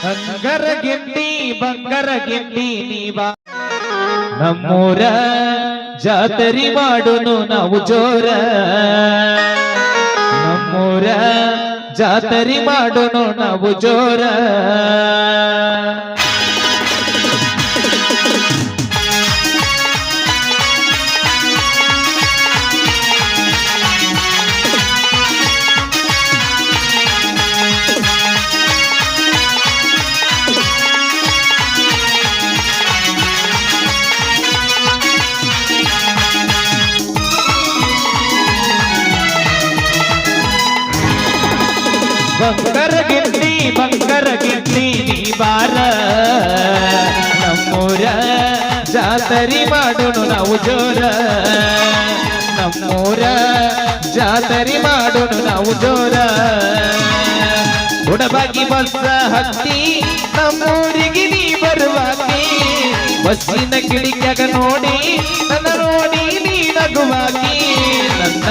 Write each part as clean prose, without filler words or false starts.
ಬಂಗರ ಗಿಂಡಿ ಬಂಗರ ಗಿಂಡಿ ನೀವಾ ನಮ್ಮೂರ ಜಾತರಿ ಮಾಡುನು ನಾವು ಜೋರ ನಮ್ಮೂರ ಜಾತರಿ ಮಾಡುನು ನಾವು ಜೋರ ಬಂಗರ ಗಿಂಡಿ ನೀ ಬಾರ ನಮ್ಮೂರ ಜಾತರಿ ಮಾಡುನು ನಾವು ಜೋರ ನಮ್ಮೂರ ಜಾತರಿ ಮಾಡುನು ನಾವು ಜೋರ ಉಡಬಾಗಿ ಬಸ್ಸ ಹತ್ತಿ ನಮ್ಮೂರಿಗೆ ನೀ ಬರುವಾಕಿ ಬಸ್ಸಿನ ಕಿಡಿಕ್ಯಾಗ ನೋಡಿ ನನ್ನ ನೋಡಿ ನೀ ನಗುವಾಕಿ ನನ್ನ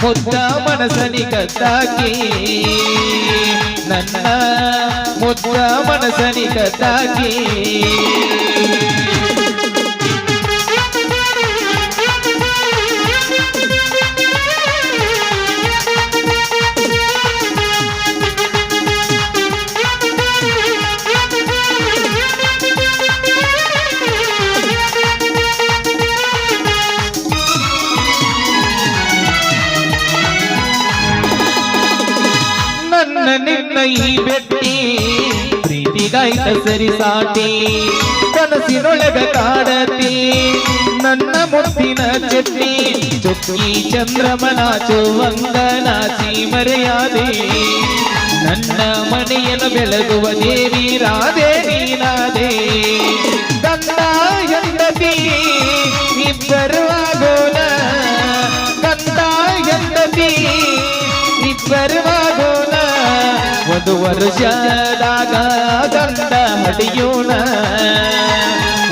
ಮುದ್ದ ಮನಸನಿ ಕದ್ದಾಕಿ ನನ್ನ ಮುದ್ದ ಮನಸನಿ ಕದ್ದಾಕಿ ನಿನ್ನ ಈ ಬೆಟ್ಟಿ ಪ್ರೀತಿಗಾಯ್ತ ಸರಿ ಸಾಟಿ ಕನಸಿನೊಳಗ ಕಾಡತಿ ನನ್ನ ಮುತ್ತಿನ ಚೆಟ್ಟಿ ಚೊಕ್ಕಿ ಚಂದ್ರಮನ ಚುವಂಗನಾಚಿ ಮರೆಯಾದೆ ನನ್ನ ಮನೆಯನ್ನು ಬೆಳಗುವ ದೇವಿ ರಾಧೆ ನೀನಾದೆ ಗಂಡ ಹೆಂಡತಿ ಇಬ್ಬರು ಆಗೋಣ ಗಂಡ ಹೆಂಡತಿ ಇಬ್ಬರು ಆಗೋಣ ಒಂದು ವರ್ಷದಾಗ ಗಂಡ ಹಡಿಯೋಣ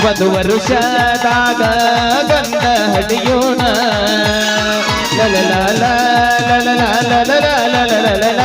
ಒಂದು ವರ್ಷದಾಗ ಗಂಡ ಹಡಿಯೋಣ ಲಲಲ ಲಲಲ ಲಲಲ ಲಲಲ